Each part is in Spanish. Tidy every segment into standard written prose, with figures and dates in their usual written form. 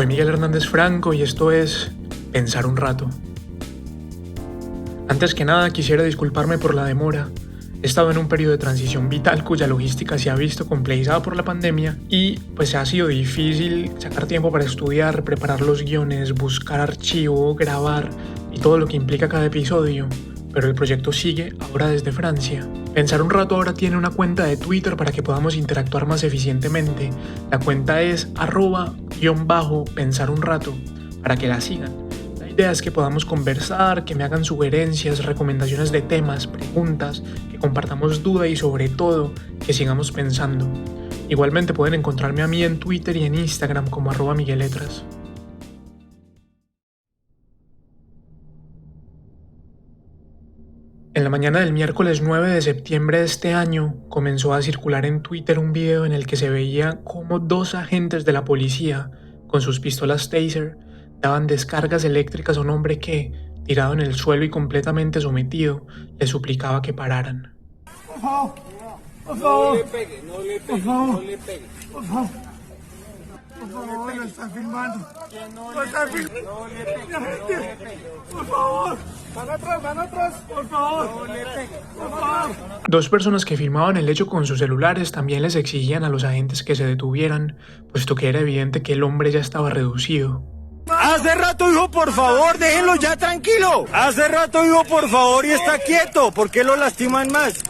Soy Miguel Hernández Franco y esto es Pensar un rato. Antes que nada quisiera disculparme por la demora. He estado en un periodo de transición vital cuya logística se ha visto complejizada por la pandemia y pues ha sido difícil sacar tiempo para estudiar, preparar los guiones, buscar archivo, grabar y todo lo que implica cada episodio. Pero el proyecto sigue ahora desde Francia. Pensar un rato ahora tiene una cuenta de Twitter para que podamos interactuar más eficientemente. La cuenta es @_pensar un rato, para que la sigan. La idea es que podamos conversar, que me hagan sugerencias, recomendaciones de temas, preguntas, que compartamos duda y sobre todo, que sigamos pensando. Igualmente pueden encontrarme a mí en Twitter y en Instagram como @migueletras. En la mañana del miércoles 9 de septiembre de este año, comenzó a circular en Twitter un video en el que se veía cómo dos agentes de la policía, con sus pistolas Taser, daban descargas eléctricas a un hombre que, tirado en el suelo y completamente sometido, le suplicaba que pararan. Por favor, por favor, no le pegue, no le pegue, por favor, no le pegue. por favor, por favor, lo están filmando, lo están filmando, No le pegue, no le pegue. por favor, van atrás, por favor, No le pegue. por favor. Dos personas que filmaban el hecho con sus celulares también les exigían a los agentes que se detuvieran, puesto que era evidente que el hombre ya estaba reducido. Hace rato dijo, por favor, déjenlo ya tranquilo. Hace rato dijo, por favor, y está quieto. ¿Por qué lo lastiman más?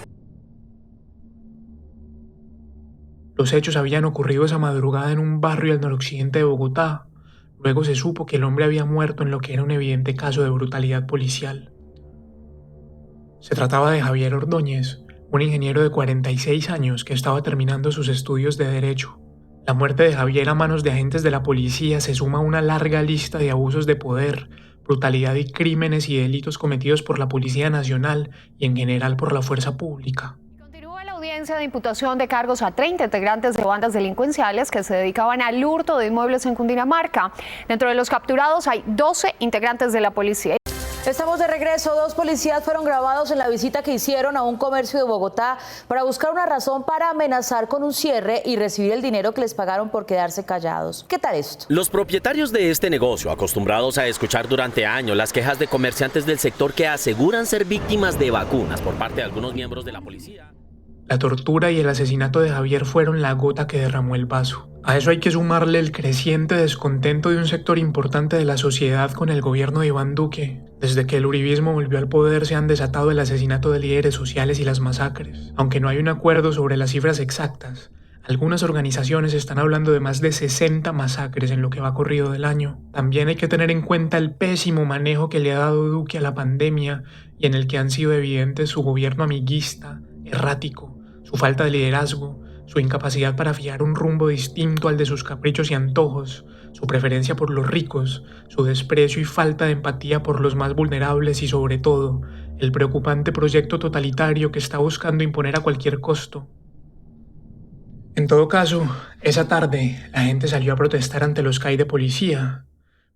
Los hechos habían ocurrido esa madrugada en un barrio al noroccidente de Bogotá. Luego se supo que el hombre había muerto en lo que era un evidente caso de brutalidad policial. Se trataba de Javier Ordóñez, un ingeniero de 46 años que estaba terminando sus estudios de Derecho. La muerte de Javier a manos de agentes de la policía se suma a una larga lista de abusos de poder, brutalidad y crímenes y delitos cometidos por la Policía Nacional y en general por la fuerza pública. Continúa la audiencia de imputación de cargos a 30 integrantes de bandas delincuenciales que se dedicaban al hurto de inmuebles en Cundinamarca. Dentro de los capturados hay 12 integrantes de la policía. Estamos de regreso. Dos policías fueron grabados en la visita que hicieron a un comercio de Bogotá para buscar una razón para amenazar con un cierre y recibir el dinero que les pagaron por quedarse callados. ¿Qué tal esto? Los propietarios de este negocio, acostumbrados a escuchar durante años las quejas de comerciantes del sector que aseguran ser víctimas de vacunas por parte de algunos miembros de la policía. La tortura y el asesinato de Javier fueron la gota que derramó el vaso. A eso hay que sumarle el creciente descontento de un sector importante de la sociedad con el gobierno de Iván Duque. Desde que el uribismo volvió al poder se han desatado el asesinato de líderes sociales y las masacres. Aunque no hay un acuerdo sobre las cifras exactas, algunas organizaciones están hablando de más de 60 masacres en lo que va corrido del año. También hay que tener en cuenta el pésimo manejo que le ha dado Duque a la pandemia y en el que han sido evidentes su gobierno amiguista, errático, su falta de liderazgo, su incapacidad para fijar un rumbo distinto al de sus caprichos y antojos, su preferencia por los ricos, su desprecio y falta de empatía por los más vulnerables y sobre todo, el preocupante proyecto totalitario que está buscando imponer a cualquier costo. En todo caso, esa tarde la gente salió a protestar ante los CAI de policía,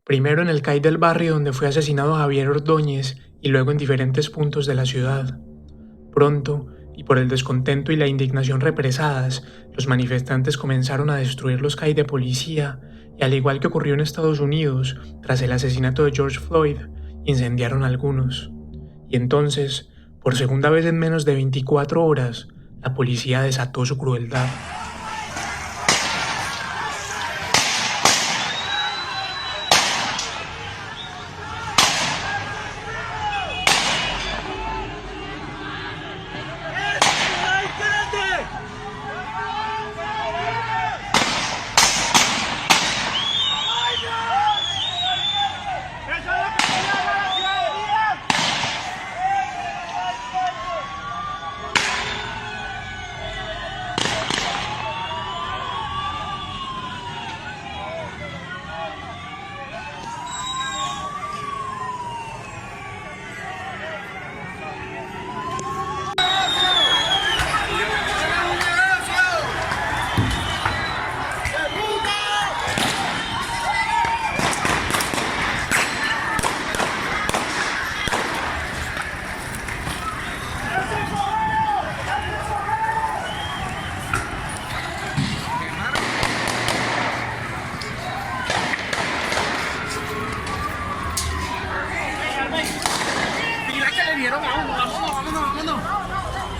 primero en el CAI del barrio donde fue asesinado Javier Ordóñez y luego en diferentes puntos de la ciudad. Pronto, y por el descontento y la indignación represadas, los manifestantes comenzaron a destruir los CAI de policía y al igual que ocurrió en Estados Unidos, tras el asesinato de George Floyd, incendiaron algunos. Y entonces, por segunda vez en menos de 24 horas, la policía desató su crueldad. hirieron a uno.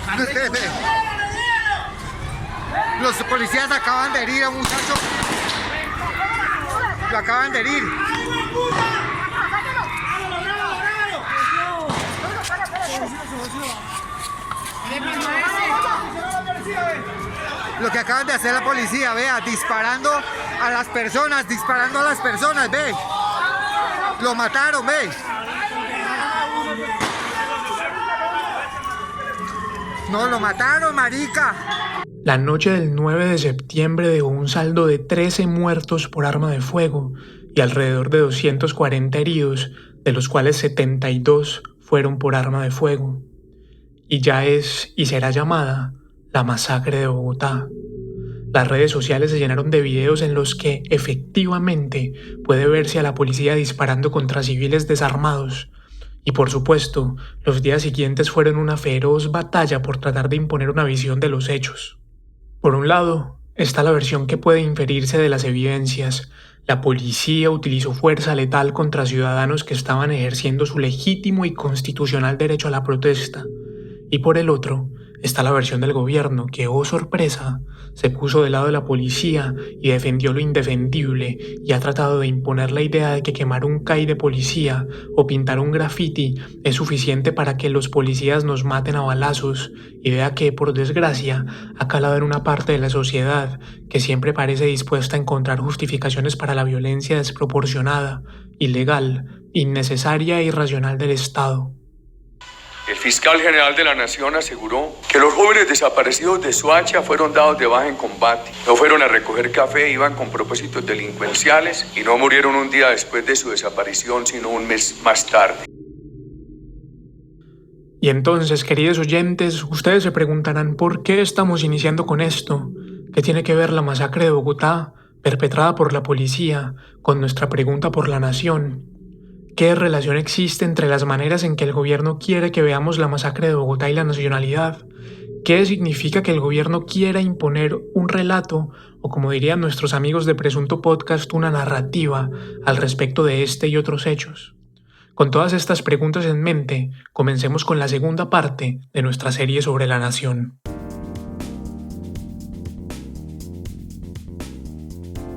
Vámonos. Espere. Los policías acaban de herir a un muchacho. Lo acaban de herir. Lo que acaban de hacer la policía, vea, disparando a las personas, ve. Lo mataron, ve. No, lo mataron, marica. La noche del 9 de septiembre dejó un saldo de 13 muertos por arma de fuego y alrededor de 240 heridos, de los cuales 72 fueron por arma de fuego. Y ya es y será llamada la masacre de Bogotá. Las redes sociales se llenaron de videos en los que efectivamente puede verse a la policía disparando contra civiles desarmados. Y por supuesto, los días siguientes fueron una feroz batalla por tratar de imponer una visión de los hechos. Por un lado, está la versión que puede inferirse de las evidencias. La policía utilizó fuerza letal contra ciudadanos que estaban ejerciendo su legítimo y constitucional derecho a la protesta. Y por el otro, está la versión del gobierno que, oh sorpresa, se puso del lado de la policía y defendió lo indefendible y ha tratado de imponer la idea de que quemar un CAI de policía o pintar un graffiti es suficiente para que los policías nos maten a balazos, idea que, por desgracia, ha calado en una parte de la sociedad que siempre parece dispuesta a encontrar justificaciones para la violencia desproporcionada, ilegal, innecesaria e irracional del Estado. El fiscal general de la Nación aseguró que los jóvenes desaparecidos de Soacha fueron dados de baja en combate. No fueron a recoger café, iban con propósitos delincuenciales y no murieron un día después de su desaparición, sino un mes más tarde. Y entonces, queridos oyentes, ustedes se preguntarán ¿por qué estamos iniciando con esto? ¿Qué tiene que ver la masacre de Bogotá, perpetrada por la policía, con nuestra pregunta por la nación? ¿Qué relación existe entre las maneras en que el gobierno quiere que veamos la masacre de Bogotá y la nacionalidad? ¿Qué significa que el gobierno quiera imponer un relato, o como dirían nuestros amigos de Presunto Podcast, una narrativa al respecto de este y otros hechos? Con todas estas preguntas en mente, comencemos con la segunda parte de nuestra serie sobre la nación.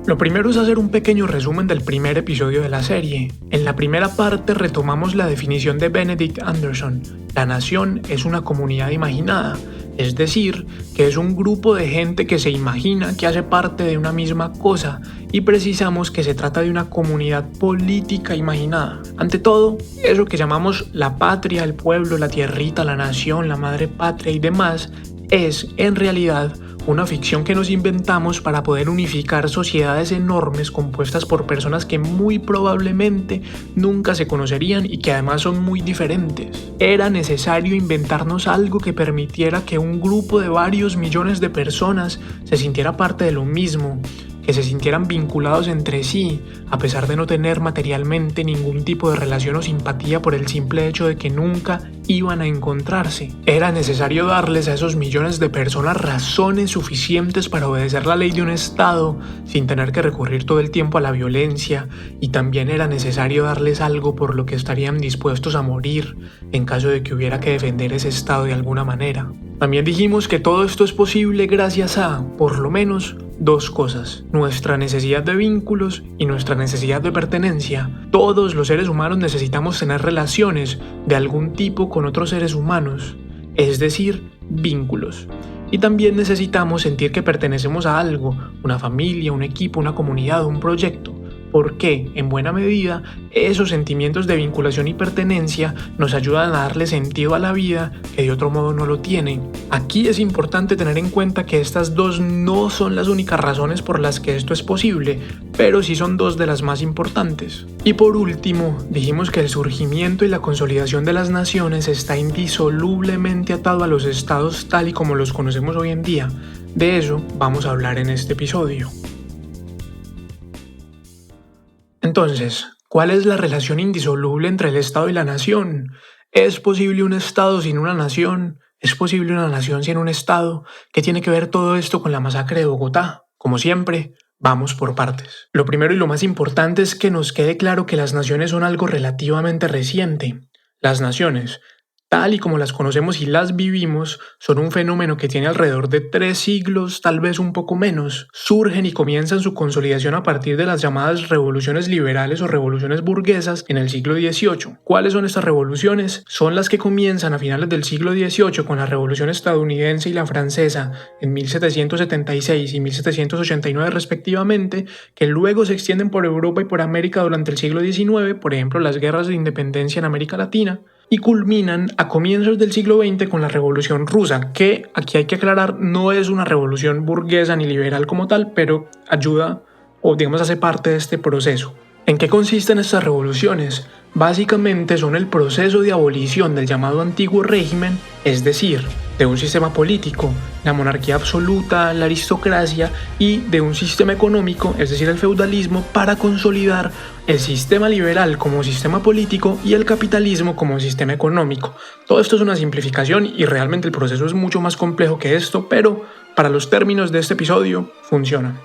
Lo primero es hacer un pequeño resumen del primer episodio de la serie. En la primera parte retomamos la definición de Benedict Anderson. La nación es una comunidad imaginada, es decir, que es un grupo de gente que se imagina que hace parte de una misma cosa, y precisamos que se trata de una comunidad política imaginada. Ante todo, eso que llamamos la patria, el pueblo, la tierrita, la nación, la madre patria y demás, es, en realidad, una ficción que nos inventamos para poder unificar sociedades enormes compuestas por personas que muy probablemente nunca se conocerían y que además son muy diferentes. Era necesario inventarnos algo que permitiera que un grupo de varios millones de personas se sintiera parte de lo mismo, que se sintieran vinculados entre sí, a pesar de no tener materialmente ningún tipo de relación o simpatía por el simple hecho de que nunca iban a encontrarse. Era necesario darles a esos millones de personas razones suficientes para obedecer la ley de un Estado sin tener que recurrir todo el tiempo a la violencia, y también era necesario darles algo por lo que estarían dispuestos a morir en caso de que hubiera que defender ese Estado de alguna manera. También dijimos que todo esto es posible gracias a, por lo menos, dos cosas: nuestra necesidad de vínculos y nuestra necesidad de pertenencia. Todos los seres humanos necesitamos tener relaciones de algún tipo con otros seres humanos, es decir, vínculos. Y también necesitamos sentir que pertenecemos a algo, una familia, un equipo, una comunidad, un proyecto. Porque, en buena medida, esos sentimientos de vinculación y pertenencia nos ayudan a darle sentido a la vida que de otro modo no lo tiene. Aquí es importante tener en cuenta que estas dos no son las únicas razones por las que esto es posible, pero sí son dos de las más importantes. Y por último, dijimos que el surgimiento y la consolidación de las naciones está indisolublemente atado a los estados tal y como los conocemos hoy en día. De eso vamos a hablar en este episodio. Entonces, ¿cuál es la relación indisoluble entre el Estado y la nación? ¿Es posible un Estado sin una nación? ¿Es posible una nación sin un Estado? ¿Qué tiene que ver todo esto con la masacre de Bogotá? Como siempre, vamos por partes. Lo primero y lo más importante es que nos quede claro que las naciones son algo relativamente reciente. Las naciones, tal y como las conocemos y las vivimos, son un fenómeno que tiene alrededor de 3 siglos, tal vez un poco menos. Surgen y comienzan su consolidación a partir de las llamadas revoluciones liberales o revoluciones burguesas en el siglo XVIII. ¿Cuáles son estas revoluciones? Son las que comienzan a finales del siglo XVIII con la revolución estadounidense y la francesa en 1776 y 1789 respectivamente, que luego se extienden por Europa y por América durante el siglo XIX, por ejemplo las guerras de independencia en América Latina, y culminan a comienzos del siglo XX con la Revolución Rusa, que aquí hay que aclarar no es una revolución burguesa ni liberal como tal, pero ayuda o digamos hace parte de este proceso. ¿En qué consisten estas revoluciones? Básicamente son el proceso de abolición del llamado antiguo régimen, es decir, de un sistema político, la monarquía absoluta, la aristocracia y de un sistema económico, es decir, el feudalismo, para consolidar el sistema liberal como sistema político y el capitalismo como sistema económico. Todo esto es una simplificación y realmente el proceso es mucho más complejo que esto, pero para los términos de este episodio funciona.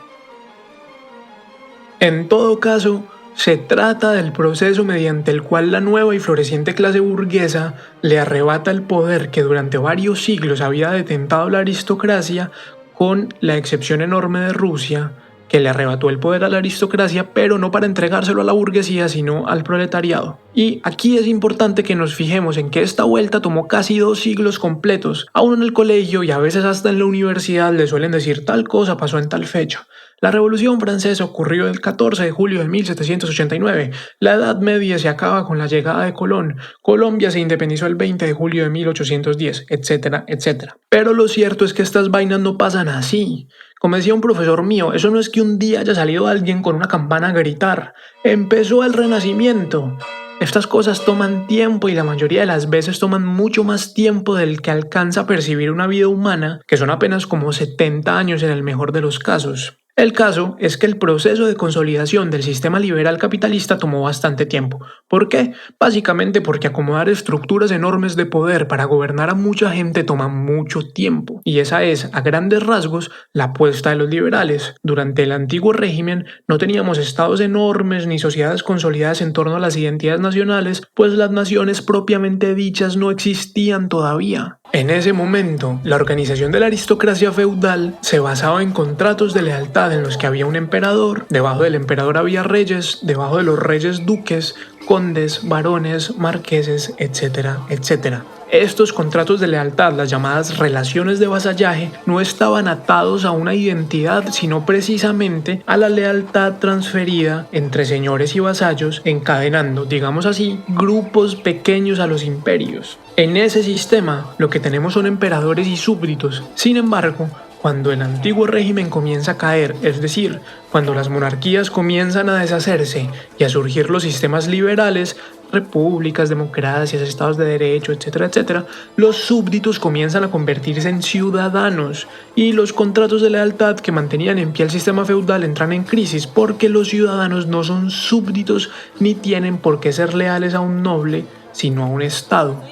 En todo caso, se trata del proceso mediante el cual la nueva y floreciente clase burguesa le arrebata el poder que durante varios siglos había detentado la aristocracia, con la excepción enorme de Rusia, que le arrebató el poder a la aristocracia, pero no para entregárselo a la burguesía, sino al proletariado. Y aquí es importante que nos fijemos en que esta vuelta tomó casi 2 siglos completos. A uno en el colegio y a veces hasta en la universidad le suelen decir tal cosa pasó en tal fecha. La Revolución Francesa ocurrió el 14 de julio de 1789, la Edad Media se acaba con la llegada de Colón, Colombia se independizó el 20 de julio de 1810, etcétera, etcétera. Pero lo cierto es que estas vainas no pasan así. Como decía un profesor mío, eso no es que un día haya salido alguien con una campana a gritar, empezó el Renacimiento. Estas cosas toman tiempo y la mayoría de las veces toman mucho más tiempo del que alcanza a percibir una vida humana, que son apenas como 70 años en el mejor de los casos. El caso es que el proceso de consolidación del sistema liberal capitalista tomó bastante tiempo. ¿Por qué? Básicamente porque acomodar estructuras enormes de poder para gobernar a mucha gente toma mucho tiempo. Y esa es, a grandes rasgos, la apuesta de los liberales. Durante el antiguo régimen no teníamos estados enormes ni sociedades consolidadas en torno a las identidades nacionales, pues las naciones propiamente dichas no existían todavía. En ese momento, la organización de la aristocracia feudal se basaba en contratos de lealtad en los que había un emperador, debajo del emperador había reyes, debajo de los reyes duques, condes, barones, marqueses, etcétera, etcétera. Estos contratos de lealtad, las llamadas relaciones de vasallaje, no estaban atados a una identidad, sino precisamente a la lealtad transferida entre señores y vasallos, encadenando, digamos así, grupos pequeños a los imperios. En ese sistema, lo que tenemos son emperadores y súbditos. Sin embargo, cuando el antiguo régimen comienza a caer, es decir, cuando las monarquías comienzan a deshacerse y a surgir los sistemas liberales, repúblicas, democracias, estados de derecho, etcétera, etcétera, los súbditos comienzan a convertirse en ciudadanos y los contratos de lealtad que mantenían en pie el sistema feudal entran en crisis porque los ciudadanos no son súbditos ni tienen por qué ser leales a un noble, sino a un estado.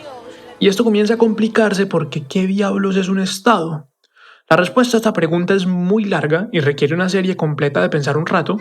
Y esto comienza a complicarse porque ¿qué diablos es un estado? La respuesta a esta pregunta es muy larga y requiere una serie completa de pensar un rato,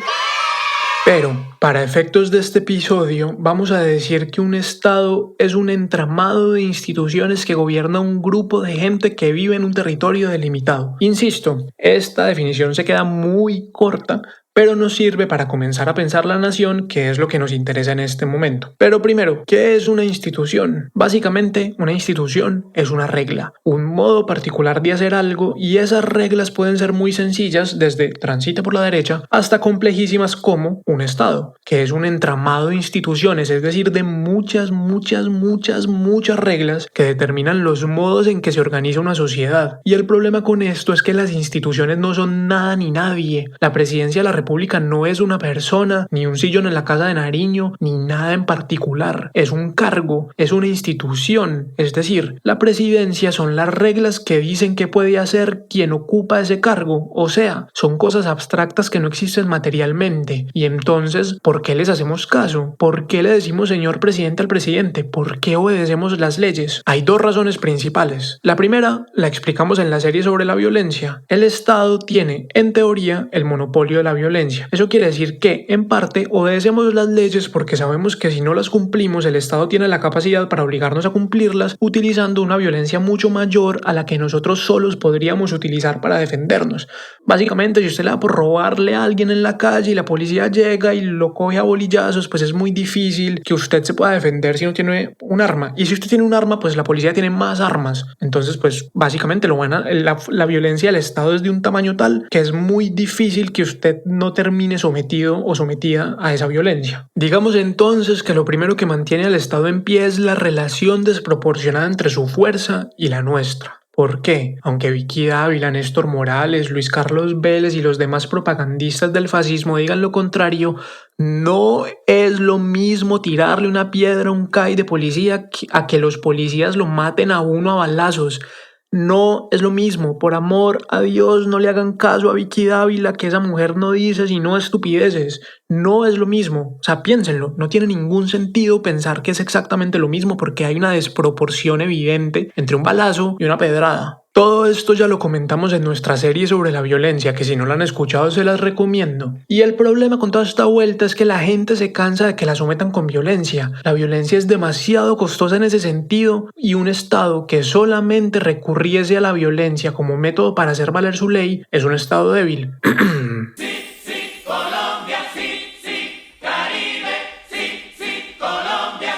pero para efectos de este episodio vamos a decir que un estado es un entramado de instituciones que gobierna un grupo de gente que vive en un territorio delimitado. Insisto, esta definición se queda muy corta, pero nos sirve para comenzar a pensar la nación, que es lo que nos interesa en este momento. Pero primero, ¿qué es una institución? Básicamente, una institución es una regla, un modo particular de hacer algo, y esas reglas pueden ser muy sencillas, desde transite por la derecha, hasta complejísimas como un estado, que es un entramado de instituciones, es decir, de muchas reglas que determinan los modos en que se organiza una sociedad. Y el problema con esto es que las instituciones no son nada ni nadie. La presidencia de la República no es una persona, ni un sillón en la Casa de Nariño, ni nada en particular. Es un cargo, es una institución. Es decir, la presidencia son las reglas que dicen qué puede hacer quien ocupa ese cargo. O sea, son cosas abstractas que no existen materialmente. Y entonces, ¿por qué les hacemos caso? ¿Por qué le decimos señor presidente al presidente? ¿Por qué obedecemos las leyes? Hay 2 razones principales. La primera la explicamos en la serie sobre la violencia. El Estado tiene, en teoría, el monopolio de la violencia. violencia. Eso quiere decir que, en parte, obedecemos las leyes porque sabemos que si no las cumplimos, el Estado tiene la capacidad para obligarnos a cumplirlas utilizando una violencia mucho mayor a la que nosotros solos podríamos utilizar para defendernos. Básicamente, si usted le da por robarle a alguien en la calle y la policía llega y lo coge a bolillazos, pues es muy difícil que usted se pueda defender si no tiene un arma. Y si usted tiene un arma, pues la policía tiene más armas. Entonces, pues básicamente la violencia del Estado es de un tamaño tal que es muy difícil que usted no termine sometido o sometida a esa violencia. Digamos entonces que lo primero que mantiene al Estado en pie es la relación desproporcionada entre su fuerza y la nuestra. ¿Por qué? Aunque Vicky Dávila, Néstor Morales, Luis Carlos Vélez y los demás propagandistas del fascismo digan lo contrario, no es lo mismo tirarle una piedra a un CAI de policía a que los policías lo maten a uno a balazos. No es lo mismo. Por amor a Dios, no le hagan caso a Vicky Dávila, que esa mujer no dice sino estupideces. No es lo mismo. O sea, piénsenlo. No tiene ningún sentido pensar que es exactamente lo mismo porque hay una desproporción evidente entre un balazo y una pedrada. Todo esto ya lo comentamos en nuestra serie sobre la violencia, que si no la han escuchado se las recomiendo. Y el problema con toda esta vuelta es que la gente se cansa de que la sometan con violencia. La violencia es demasiado costosa en ese sentido y un Estado que solamente recurriese a la violencia como método para hacer valer su ley es un Estado débil.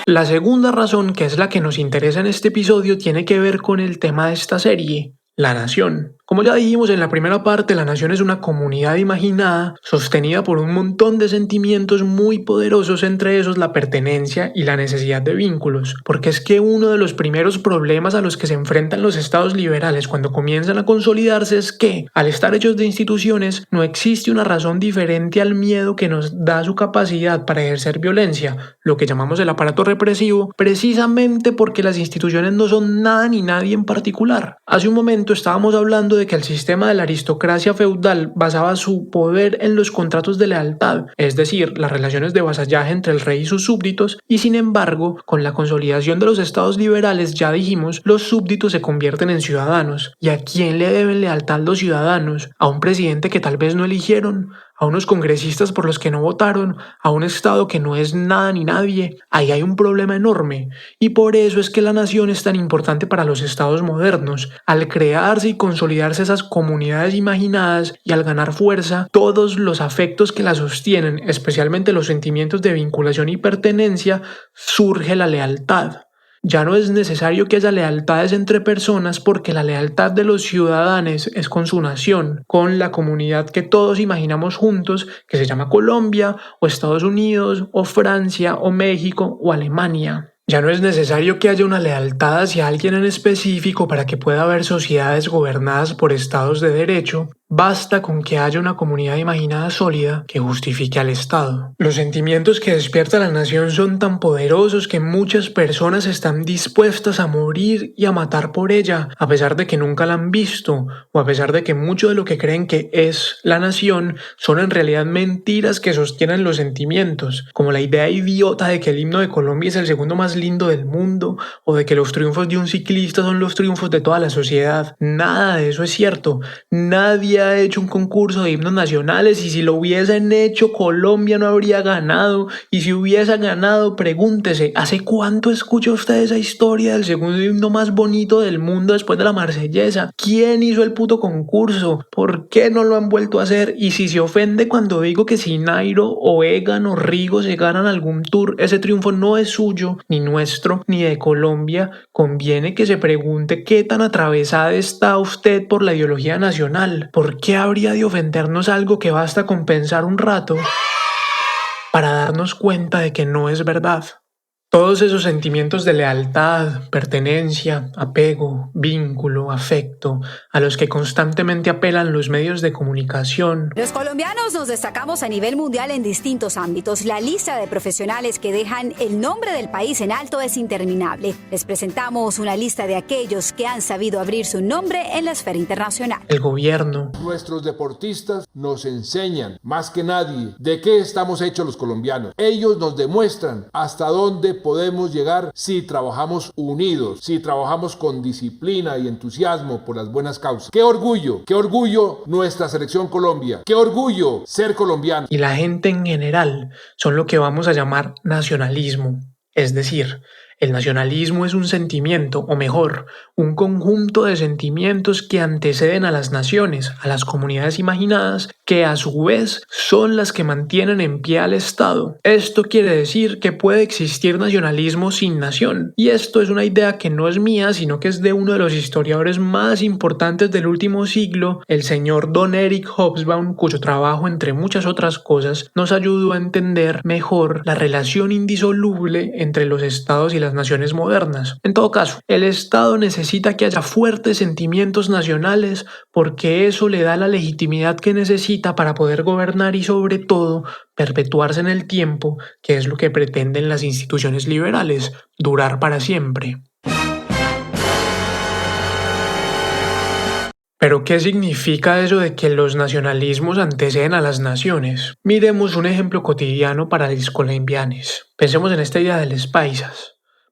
La segunda razón, que es la que nos interesa en este episodio, tiene que ver con el tema de esta serie, la nación. Como ya dijimos en la primera parte, la nación es una comunidad imaginada sostenida por un montón de sentimientos muy poderosos, entre esos la pertenencia y la necesidad de vínculos. Porque es que uno de los primeros problemas a los que se enfrentan los estados liberales cuando comienzan a consolidarse es que, al estar hechos de instituciones, no existe una razón diferente al miedo que nos da su capacidad para ejercer violencia, lo que llamamos el aparato represivo, precisamente porque las instituciones no son nada ni nadie en particular. Hace un momento estábamos hablando de que el sistema de la aristocracia feudal basaba su poder en los contratos de lealtad, es decir, las relaciones de vasallaje entre el rey y sus súbditos, y sin embargo, con la consolidación de los estados liberales, ya dijimos, los súbditos se convierten en ciudadanos. ¿Y a quién le deben lealtad los ciudadanos? ¿A un presidente que tal vez no eligieron? ¿A unos congresistas por los que no votaron? ¿A un Estado que no es nada ni nadie? Ahí hay un problema enorme. Y por eso es que la nación es tan importante para los estados modernos. Al crearse y consolidarse esas comunidades imaginadas y al ganar fuerza, todos los afectos que la sostienen, especialmente los sentimientos de vinculación y pertenencia, surge la lealtad. Ya no es necesario que haya lealtades entre personas porque la lealtad de los ciudadanos es con su nación, con la comunidad que todos imaginamos juntos, que se llama Colombia, o Estados Unidos, o Francia, o México, o Alemania. Ya no es necesario que haya una lealtad hacia alguien en específico para que pueda haber sociedades gobernadas por estados de derecho. Basta con que haya una comunidad imaginada sólida que justifique al Estado. Los sentimientos que despierta la nación son tan poderosos que muchas personas están dispuestas a morir y a matar por ella, a pesar de que nunca la han visto, o a pesar de que mucho de lo que creen que es la nación son en realidad mentiras que sostienen los sentimientos, como la idea idiota de que el himno de Colombia es el segundo más lindo del mundo, o de que los triunfos de un ciclista son los triunfos de toda la sociedad. Nada de eso es cierto. Nadie ha hecho un concurso de himnos nacionales y si lo hubiesen hecho Colombia no habría ganado, y si hubiese ganado, pregúntese, ¿hace cuánto escucha usted esa historia del segundo himno más bonito del mundo después de la Marsellesa? ¿Quién hizo el puto concurso? ¿Por qué no lo han vuelto a hacer? Y si se ofende cuando digo que si Nairo o Egan o Rigo se ganan algún tour, ese triunfo no es suyo, ni nuestro, ni de Colombia, conviene que se pregunte qué tan atravesada está usted por la ideología nacional. ¿Por qué habría de ofendernos algo que basta con pensar un rato para darnos cuenta de que no es verdad? Todos esos sentimientos de lealtad, pertenencia, apego, vínculo, afecto, a los que constantemente apelan los medios de comunicación. Los colombianos nos destacamos a nivel mundial en distintos ámbitos. La lista de profesionales que dejan el nombre del país en alto es interminable. Les presentamos una lista de aquellos que han sabido abrir su nombre en la esfera internacional. El gobierno. Nuestros deportistas nos enseñan, más que nadie, de qué estamos hechos los colombianos. Ellos nos demuestran hasta dónde podemos llegar si trabajamos unidos, si trabajamos con disciplina y entusiasmo por las buenas causas. ¡Qué orgullo nuestra selección Colombia! ¡Qué orgullo ser colombiano! Y la gente en general son lo que vamos a llamar nacionalismo. Es decir, el nacionalismo es un sentimiento, o mejor, un conjunto de sentimientos que anteceden a las naciones, a las comunidades imaginadas, que a su vez son las que mantienen en pie al Estado. Esto quiere decir que puede existir nacionalismo sin nación. Y esto es una idea que no es mía, sino que es de uno de los historiadores más importantes del último siglo, el señor Don Eric Hobsbawm, cuyo trabajo, entre muchas otras cosas, nos ayudó a entender mejor la relación indisoluble entre los estados y las naciones modernas. En todo caso, el Estado necesita que haya fuertes sentimientos nacionales porque eso le da la legitimidad que necesita para poder gobernar y, sobre todo, perpetuarse en el tiempo, que es lo que pretenden las instituciones liberales, durar para siempre. ¿Pero qué significa eso de que los nacionalismos anteceden a las naciones? Miremos un ejemplo cotidiano para los colombianos. Pensemos en esta idea de los paisas.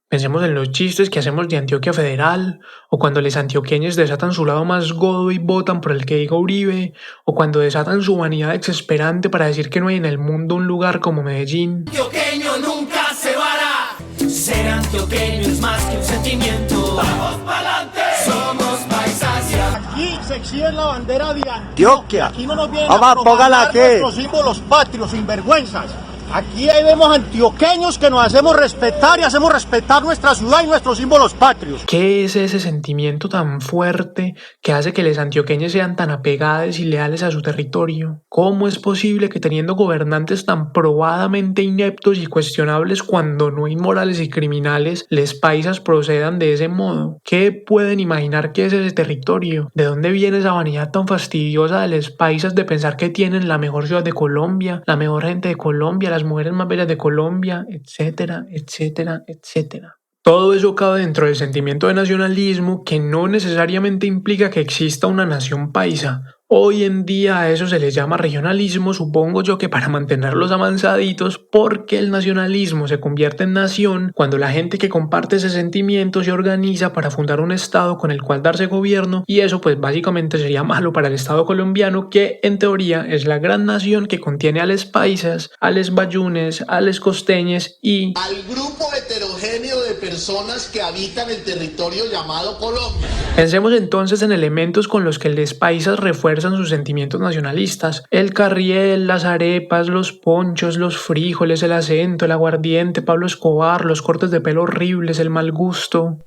Pensemos en los chistes que hacemos de Antioquia Federal, o cuando los antioqueños desatan su lado más godo y votan por el que diga Uribe, o cuando desatan su vanidad exasperante para decir que no hay en el mundo un lugar como Medellín. Antioqueño nunca se vará, ser antioqueño es más que un sentimiento. ¡Vamos pa'lante! Somos paisas. Aquí se exhibe la bandera de Antioquia. Aquí no nos vienen Vamos a propagar nuestros símbolos patrios, sinvergüenzas. Aquí vemos antioqueños que nos hacemos respetar y hacemos respetar nuestra ciudad y nuestros símbolos patrios. ¿Qué es ese sentimiento tan fuerte que hace que los antioqueños sean tan apegados y leales a su territorio? ¿Cómo es posible que teniendo gobernantes tan probadamente ineptos y cuestionables cuando no inmorales y criminales, les paisas procedan de ese modo? ¿Qué pueden imaginar que es ese territorio? ¿De dónde viene esa vanidad tan fastidiosa de los paisas de pensar que tienen la mejor ciudad de Colombia, la mejor gente de Colombia, las mujeres más bellas de Colombia, etcétera, etcétera, etcétera? Todo eso cabe dentro del sentimiento de nacionalismo, que no necesariamente implica que exista una nación paisa. Hoy en día a eso se les llama regionalismo, supongo yo que para mantenerlos amansaditos, porque el nacionalismo se convierte en nación cuando la gente que comparte ese sentimiento se organiza para fundar un estado con el cual darse gobierno, y eso pues básicamente sería malo para el estado colombiano, que en teoría es la gran nación que contiene a los paisas, a los bayunes, a los costeños y al grupo heterogéneo de personas que habitan el territorio llamado Colombia. Pensemos entonces en elementos con los que los paisas refuerzan sus sentimientos nacionalistas: el carriel, las arepas, los ponchos, los frijoles, el acento, el aguardiente, Pablo Escobar, los cortes de pelo horribles, el mal gusto.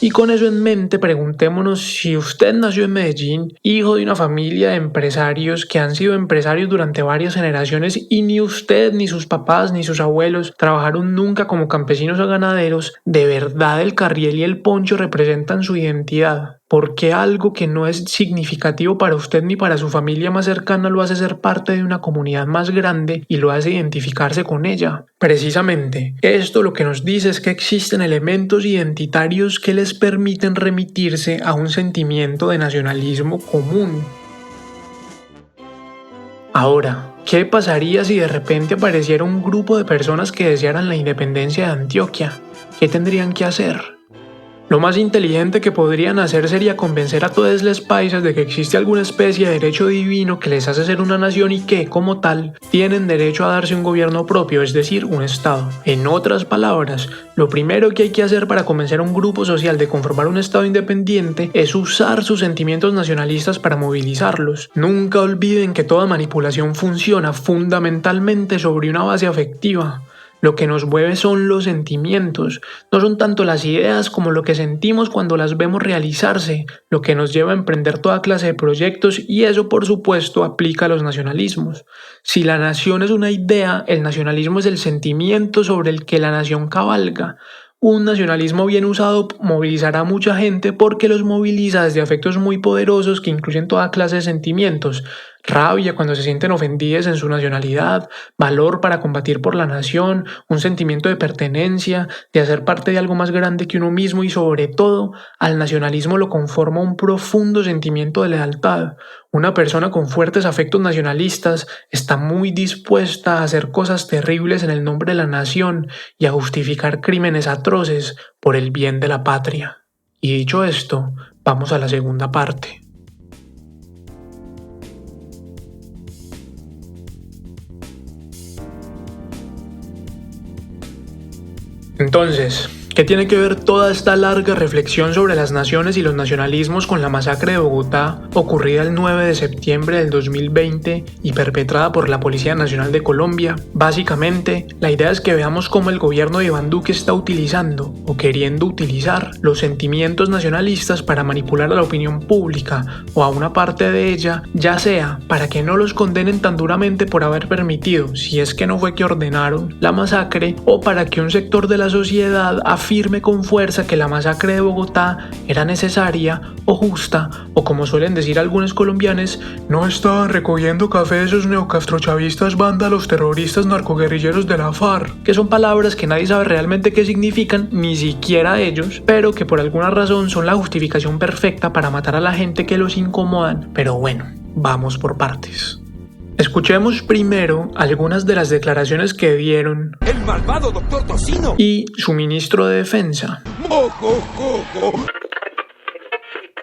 Y con eso en mente, preguntémonos si usted nació en Medellín, hijo de una familia de empresarios que han sido empresarios durante varias generaciones y ni usted, ni sus papás, ni sus abuelos trabajaron nunca como campesinos o ganaderos, ¿de verdad el carriel y el poncho representan su identidad? ¿Por qué algo que no es significativo para usted ni para su familia más cercana lo hace ser parte de una comunidad más grande y lo hace identificarse con ella? Precisamente, esto lo que nos dice es que existen elementos identitarios que les permiten remitirse a un sentimiento de nacionalismo común. Ahora, ¿qué pasaría si de repente apareciera un grupo de personas que desearan la independencia de Antioquia? ¿Qué tendrían que hacer? Lo más inteligente que podrían hacer sería convencer a todos los paisas de que existe alguna especie de derecho divino que les hace ser una nación y que, como tal, tienen derecho a darse un gobierno propio, es decir, un estado. En otras palabras, lo primero que hay que hacer para convencer a un grupo social de conformar un estado independiente es usar sus sentimientos nacionalistas para movilizarlos. Nunca olviden que toda manipulación funciona fundamentalmente sobre una base afectiva. Lo que nos mueve son los sentimientos, no son tanto las ideas como lo que sentimos cuando las vemos realizarse, lo que nos lleva a emprender toda clase de proyectos, y eso por supuesto aplica a los nacionalismos. Si la nación es una idea, el nacionalismo es el sentimiento sobre el que la nación cabalga. Un nacionalismo bien usado movilizará a mucha gente porque los moviliza desde afectos muy poderosos que incluyen toda clase de sentimientos: rabia cuando se sienten ofendidas en su nacionalidad, valor para combatir por la nación, un sentimiento de pertenencia, de hacer parte de algo más grande que uno mismo y sobre todo, al nacionalismo lo conforma un profundo sentimiento de lealtad. Una persona con fuertes afectos nacionalistas está muy dispuesta a hacer cosas terribles en el nombre de la nación y a justificar crímenes atroces por el bien de la patria. Y dicho esto, vamos a la segunda parte. Entonces, ¿qué tiene que ver toda esta larga reflexión sobre las naciones y los nacionalismos con la masacre de Bogotá ocurrida el 9 de septiembre del 2020 y perpetrada por la Policía Nacional de Colombia? Básicamente, la idea es que veamos cómo el gobierno de Iván Duque está utilizando o queriendo utilizar los sentimientos nacionalistas para manipular a la opinión pública o a una parte de ella, ya sea para que no los condenen tan duramente por haber permitido, si es que no fue que ordenaron, la masacre, o para que un sector de la sociedad afirme con fuerza que la masacre de Bogotá era necesaria o justa, o como suelen decir algunos colombianos, no estaban recogiendo café esos neocastrochavistas, vándalos, terroristas, narcoguerrilleros de la FARC, que son palabras que nadie sabe realmente qué significan, ni siquiera ellos, pero que por alguna razón son la justificación perfecta para matar a la gente que los incomodan. Pero bueno, vamos por partes. Escuchemos primero algunas de las declaraciones que dieron el malvado doctor Tocino y su ministro de Defensa.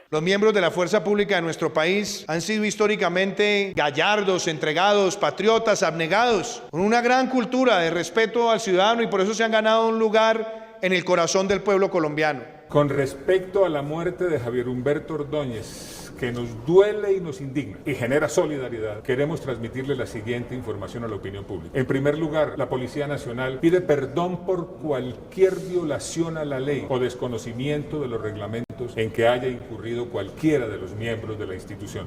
Los miembros de la fuerza pública de nuestro país han sido históricamente gallardos, entregados, patriotas, abnegados, con una gran cultura de respeto al ciudadano y por eso se han ganado un lugar en el corazón del pueblo colombiano. Con respecto a la muerte de Javier Humberto Ordóñez, que nos duele y nos indigna y genera solidaridad, queremos transmitirle la siguiente información a la opinión pública. En primer lugar, la Policía Nacional pide perdón por cualquier violación a la ley o desconocimiento de los reglamentos en que haya incurrido cualquiera de los miembros de la institución.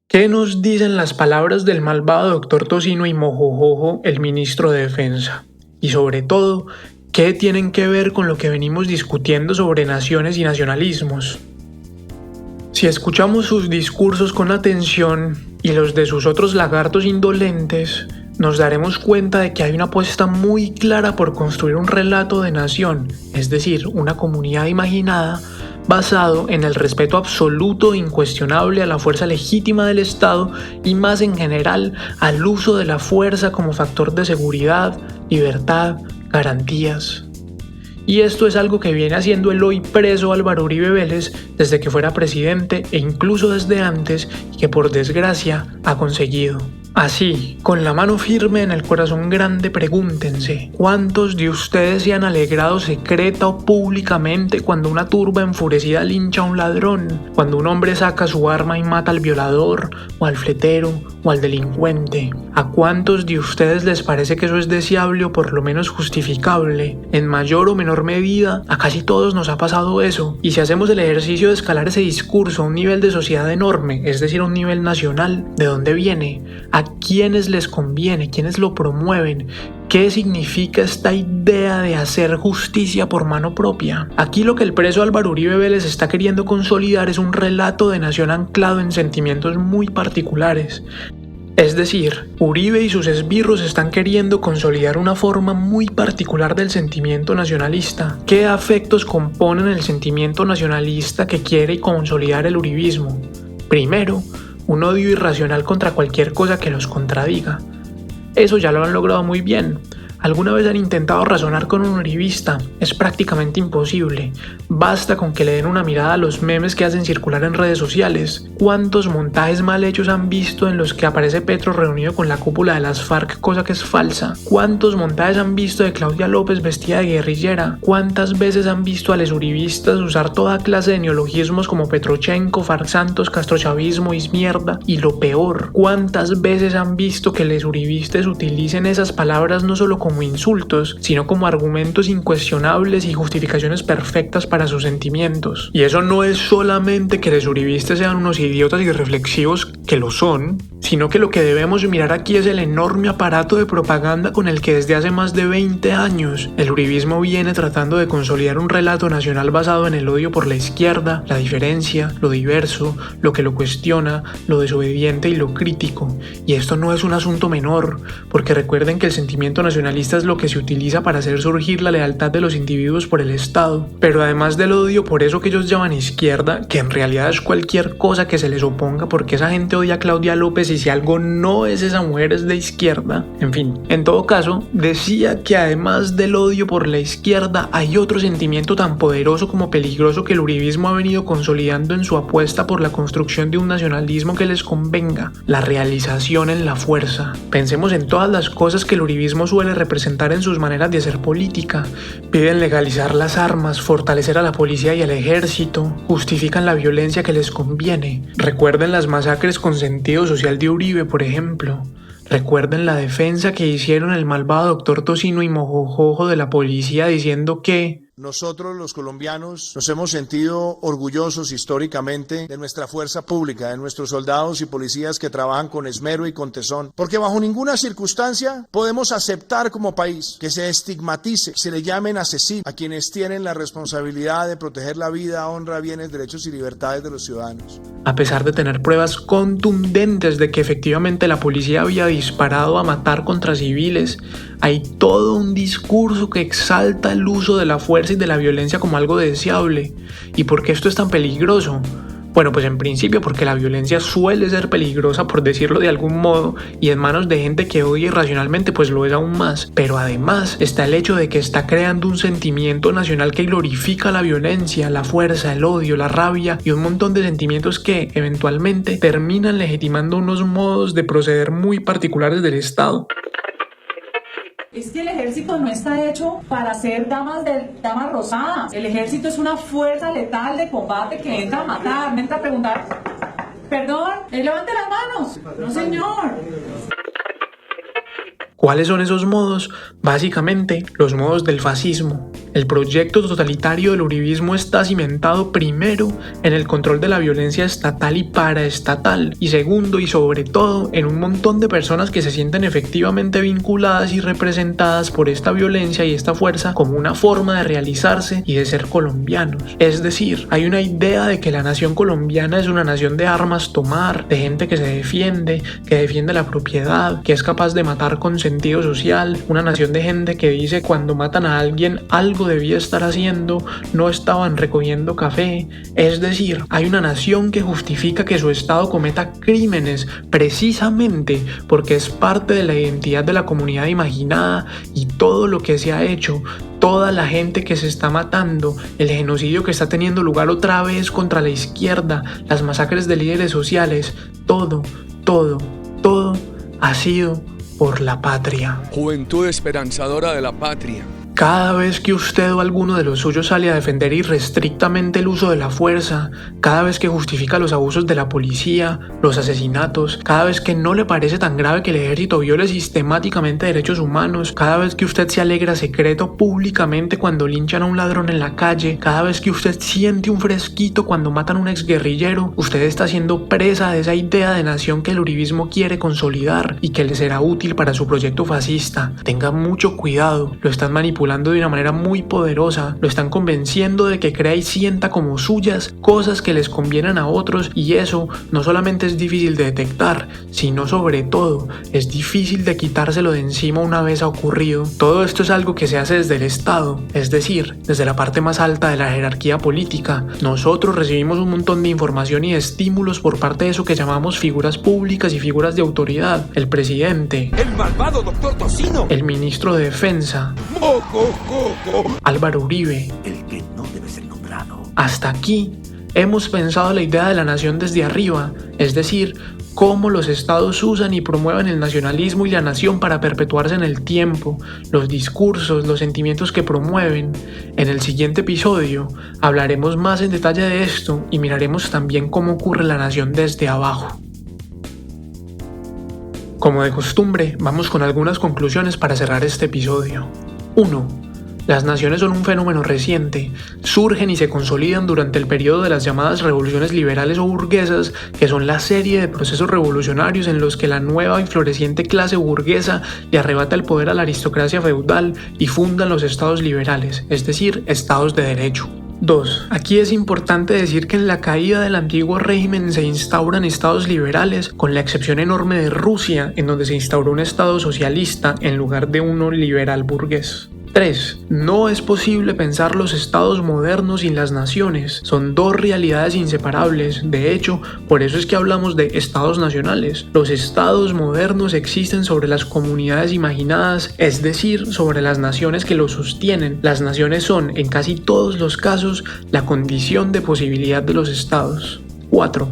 ¿Qué nos dicen las palabras del malvado doctor Tocino y Mojojojo, el ministro de Defensa? Y sobre todo, ¿qué tienen que ver con lo que venimos discutiendo sobre naciones y nacionalismos? Si escuchamos sus discursos con atención y los de sus otros lagartos indolentes, nos daremos cuenta de que hay una apuesta muy clara por construir un relato de nación, es decir, una comunidad imaginada, basado en el respeto absoluto e incuestionable a la fuerza legítima del Estado y más en general al uso de la fuerza como factor de seguridad, libertad, garantías. Y esto es algo que viene haciendo el hoy preso Álvaro Uribe Vélez desde que fuera presidente e incluso desde antes, y que por desgracia ha conseguido. Así, con la mano firme en el corazón grande, pregúntense, ¿cuántos de ustedes se han alegrado secreta o públicamente cuando una turba enfurecida lincha a un ladrón, cuando un hombre saca su arma y mata al violador, o al fletero, o al delincuente? ¿A cuántos de ustedes les parece que eso es deseable o por lo menos justificable? En mayor o menor medida, a casi todos nos ha pasado eso, y si hacemos el ejercicio de escalar ese discurso a un nivel de sociedad enorme, es decir, a un nivel nacional, ¿de dónde viene? ¿A quiénes les conviene? ¿Quiénes lo promueven? ¿Qué significa esta idea de hacer justicia por mano propia? Aquí lo que el preso Álvaro Uribe Vélez está queriendo consolidar es un relato de nación anclado en sentimientos muy particulares. Es decir, Uribe y sus esbirros están queriendo consolidar una forma muy particular del sentimiento nacionalista. ¿Qué afectos componen el sentimiento nacionalista que quiere consolidar el uribismo? Primero, un odio irracional contra cualquier cosa que los contradiga. Eso ya lo han logrado muy bien. ¿Alguna vez han intentado razonar con un uribista? Es prácticamente imposible. Basta con que le den una mirada a los memes que hacen circular en redes sociales. ¿Cuántos montajes mal hechos han visto en los que aparece Petro reunido con la cúpula de las FARC, cosa que es falsa? ¿Cuántos montajes han visto de Claudia López vestida de guerrillera? ¿Cuántas veces han visto a los uribistas usar toda clase de neologismos como Petrochenko, farsantos, castrochavismo, ismierda? Y lo peor, ¿cuántas veces han visto que los uribistas utilicen esas palabras no solo como insultos, sino como argumentos incuestionables y justificaciones perfectas para sus sentimientos? Y eso no es solamente que los uribistas sean unos idiotas irreflexivos, que lo son, sino que lo que debemos mirar aquí es el enorme aparato de propaganda con el que desde hace más de 20 años el uribismo viene tratando de consolidar un relato nacional basado en el odio por la izquierda, la diferencia, lo diverso, lo que lo cuestiona, lo desobediente y lo crítico. Y esto no es un asunto menor, porque recuerden que el sentimiento nacionalista es lo que se utiliza para hacer surgir la lealtad de los individuos por el Estado. Pero además del odio por eso que ellos llaman izquierda, que en realidad es cualquier cosa que se les oponga, porque esa gente odia a Claudia López y si algo no es esa mujer es de izquierda. En fin, en todo caso, decía que además del odio por la izquierda hay otro sentimiento tan poderoso como peligroso que el uribismo ha venido consolidando en su apuesta por la construcción de un nacionalismo que les convenga: la realización en la fuerza. Pensemos en todas las cosas que el uribismo suele representar en sus maneras de hacer política. Piden legalizar las armas, fortalecer a la policía y al ejército, justifican la violencia que les conviene. Recuerden las masacres con sentido social de Uribe, por ejemplo. Recuerden la defensa que hicieron el malvado doctor Tocino y Mojojojo de la policía diciendo que nosotros los colombianos nos hemos sentido orgullosos históricamente de nuestra fuerza pública, de nuestros soldados y policías que trabajan con esmero y con tesón, porque bajo ninguna circunstancia podemos aceptar como país que se estigmatice, que se le llamen asesinos a quienes tienen la responsabilidad de proteger la vida, honra, bienes, derechos y libertades de los ciudadanos. A pesar de tener pruebas contundentes de que efectivamente la policía había disparado a matar contra civiles, hay todo un discurso que exalta el uso de la fuerza y de la violencia como algo deseable. ¿Y por qué esto es tan peligroso? Bueno, pues en principio porque la violencia suele ser peligrosa, por decirlo de algún modo, y en manos de gente que odia irracionalmente pues lo es aún más. Pero además está el hecho de que está creando un sentimiento nacional que glorifica la violencia, la fuerza, el odio, la rabia y un montón de sentimientos que eventualmente terminan legitimando unos modos de proceder muy particulares del Estado. Es que el ejército no está hecho para ser damas rosadas. El ejército es una fuerza letal de combate que entra a matar, no entra a preguntar. Perdón, levante las manos. No, señor. ¿Cuáles son esos modos? Básicamente, los modos del fascismo. El proyecto totalitario del uribismo está cimentado primero en el control de la violencia estatal y paraestatal, y segundo y sobre todo en un montón de personas que se sienten efectivamente vinculadas y representadas por esta violencia y esta fuerza como una forma de realizarse y de ser colombianos. Es decir, hay una idea de que la nación colombiana es una nación de armas tomar, de gente que se defiende, que defiende la propiedad, que es capaz de matar con sentido social, una nación de gente que dice cuando matan a alguien algo debía estar haciendo, no estaban recogiendo café. Es decir, hay una nación que justifica que su Estado cometa crímenes precisamente porque es parte de la identidad de la comunidad imaginada, y todo lo que se ha hecho, toda la gente que se está matando, el genocidio que está teniendo lugar otra vez contra la izquierda, las masacres de líderes sociales, todo ha sido por la patria. Juventud esperanzadora de la patria. Cada vez que usted o alguno de los suyos sale a defender irrestrictamente el uso de la fuerza, cada vez que justifica los abusos de la policía, los asesinatos, cada vez que no le parece tan grave que el ejército viole sistemáticamente derechos humanos, cada vez que usted se alegra secreto públicamente cuando linchan a un ladrón en la calle, cada vez que usted siente un fresquito cuando matan a un exguerrillero, usted está siendo presa de esa idea de nación que el uribismo quiere consolidar y que le será útil para su proyecto fascista. Tenga mucho cuidado, lo están manipulando de una manera muy poderosa, lo están convenciendo de que crea y sienta como suyas cosas que les convienen a otros, y eso no solamente es difícil de detectar, sino sobre todo es difícil de quitárselo de encima una vez ha ocurrido. Todo esto es algo que se hace desde el Estado, es decir, desde la parte más alta de la jerarquía política. Nosotros recibimos un montón de información y de estímulos por parte de eso que llamamos figuras públicas y figuras de autoridad: el presidente, el malvado doctor Tocino, el ministro de Defensa, Álvaro Uribe, el que no debe ser nombrado. Hasta aquí hemos pensado la idea de la nación desde arriba, es decir, cómo los estados usan y promueven el nacionalismo y la nación para perpetuarse en el tiempo, los discursos, los sentimientos que promueven. En el siguiente episodio hablaremos más en detalle de esto y miraremos también cómo ocurre la nación desde abajo. Como de costumbre, vamos con algunas conclusiones para cerrar este episodio. 1. Las naciones son un fenómeno reciente, surgen y se consolidan durante el periodo de las llamadas revoluciones liberales o burguesas, que son la serie de procesos revolucionarios en los que la nueva y floreciente clase burguesa le arrebata el poder a la aristocracia feudal y fundan los estados liberales, es decir, estados de derecho. 2. Aquí es importante decir que en la caída del antiguo régimen se instauran estados liberales, con la excepción enorme de Rusia, en donde se instauró un estado socialista en lugar de uno liberal burgués. 3. No es posible pensar los estados modernos sin las naciones. Son dos realidades inseparables. De hecho, por eso es que hablamos de estados nacionales. Los estados modernos existen sobre las comunidades imaginadas, es decir, sobre las naciones que los sostienen. Las naciones son, en casi todos los casos, la condición de posibilidad de los estados. 4.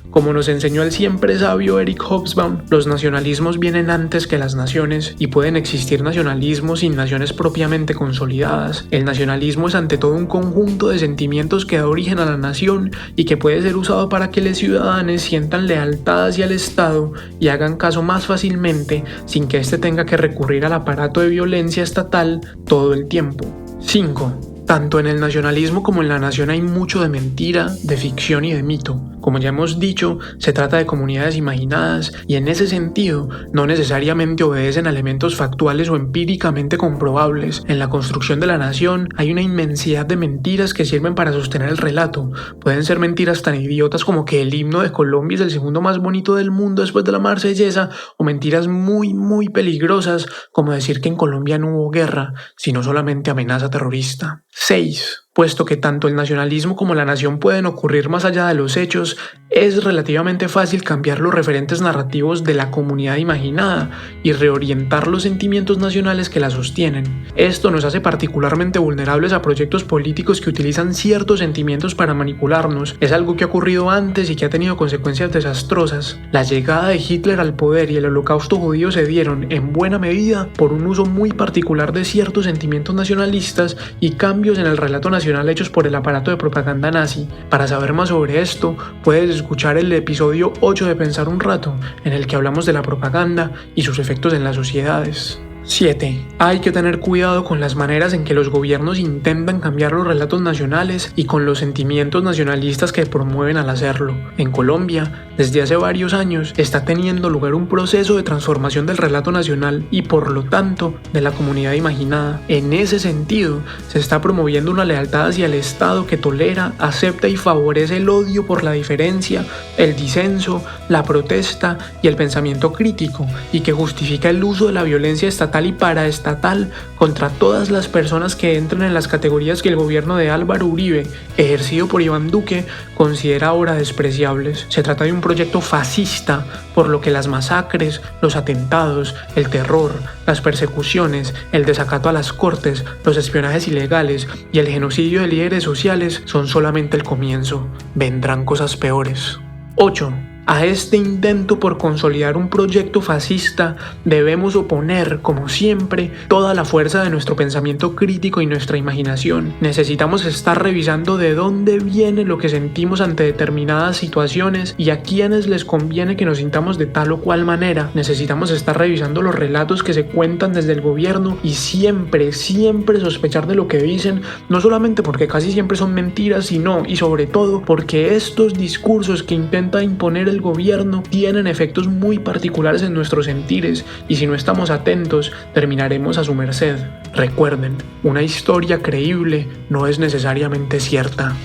Como nos enseñó el siempre sabio Eric Hobsbawm, los nacionalismos vienen antes que las naciones y pueden existir nacionalismos sin naciones propiamente consolidadas. El nacionalismo es ante todo un conjunto de sentimientos que da origen a la nación y que puede ser usado para que los ciudadanos sientan lealtad hacia el Estado y hagan caso más fácilmente sin que éste tenga que recurrir al aparato de violencia estatal todo el tiempo. 5. Tanto en el nacionalismo como en la nación hay mucho de mentira, de ficción y de mito. Como ya hemos dicho, se trata de comunidades imaginadas y en ese sentido no necesariamente obedecen a elementos factuales o empíricamente comprobables. En la construcción de la nación hay una inmensidad de mentiras que sirven para sostener el relato. Pueden ser mentiras tan idiotas como que el himno de Colombia es el segundo más bonito del mundo después de la Marsellesa, o mentiras muy peligrosas como decir que en Colombia no hubo guerra, sino solamente amenaza terrorista. 6. Puesto que tanto el nacionalismo como la nación pueden ocurrir más allá de los hechos, es relativamente fácil cambiar los referentes narrativos de la comunidad imaginada y reorientar los sentimientos nacionales que la sostienen. Esto nos hace particularmente vulnerables a proyectos políticos que utilizan ciertos sentimientos para manipularnos. Es algo que ha ocurrido antes y que ha tenido consecuencias desastrosas. La llegada de Hitler al poder y el holocausto judío se dieron, en buena medida, por un uso muy particular de ciertos sentimientos nacionalistas y cambios en el relato nacional hechos por el aparato de propaganda nazi. Para saber más sobre esto, puedes escuchar el episodio 8 de Pensar un Rato, en el que hablamos de la propaganda y sus efectos en las sociedades. 7. Hay que tener cuidado con las maneras en que los gobiernos intentan cambiar los relatos nacionales y con los sentimientos nacionalistas que promueven al hacerlo. En Colombia, desde hace varios años, está teniendo lugar un proceso de transformación del relato nacional y por lo tanto de la comunidad imaginada. En ese sentido, se está promoviendo una lealtad hacia el Estado que tolera, acepta y favorece el odio por la diferencia, el disenso, la protesta y el pensamiento crítico, y que justifica el uso de la violencia estatal y paraestatal contra todas las personas que entran en las categorías que el gobierno de Álvaro Uribe, ejercido por Iván Duque, considera ahora despreciables. Se trata de un proyecto fascista, por lo que las masacres, los atentados, el terror, las persecuciones, el desacato a las cortes, los espionajes ilegales y el genocidio de líderes sociales son solamente el comienzo. Vendrán cosas peores. 8. A este intento por consolidar un proyecto fascista debemos oponer, como siempre, toda la fuerza de nuestro pensamiento crítico y nuestra imaginación. Necesitamos estar revisando de dónde viene lo que sentimos ante determinadas situaciones y a quienes les conviene que nos sintamos de tal o cual manera. Necesitamos estar revisando los relatos que se cuentan desde el gobierno y siempre sospechar de lo que dicen, no solamente porque casi siempre son mentiras, sino y sobre todo porque estos discursos que intenta imponer el gobierno tienen efectos muy particulares en nuestros sentires y si no estamos atentos terminaremos a su merced. Recuerden, una historia creíble no es necesariamente cierta.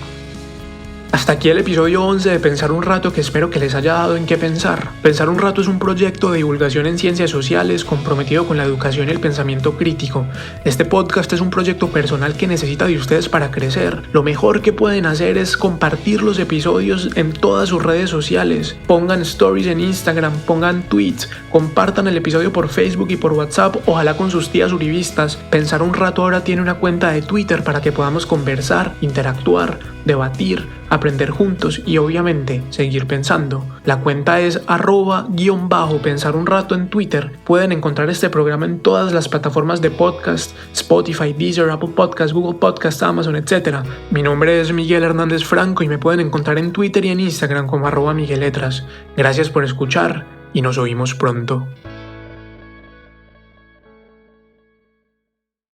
Hasta aquí el episodio 11 de Pensar un Rato, que espero que les haya dado en qué pensar. Pensar un Rato es un proyecto de divulgación en ciencias sociales comprometido con la educación y el pensamiento crítico. Este podcast es un proyecto personal que necesita de ustedes para crecer. Lo mejor que pueden hacer es compartir los episodios en todas sus redes sociales. Pongan stories en Instagram, pongan tweets, compartan el episodio por Facebook y por WhatsApp, ojalá con sus tías uribistas. Pensar un Rato ahora tiene una cuenta de Twitter para que podamos conversar, interactuar, debatir, aprender juntos y obviamente seguir pensando. La cuenta es @_pensar un rato en Twitter. Pueden encontrar este programa en todas las plataformas de podcast: Spotify, Deezer, Apple Podcasts, Google Podcasts, Amazon, etc. Mi nombre es Miguel Hernández Franco y me pueden encontrar en Twitter y en Instagram como @migueletras. Gracias por escuchar y nos oímos pronto.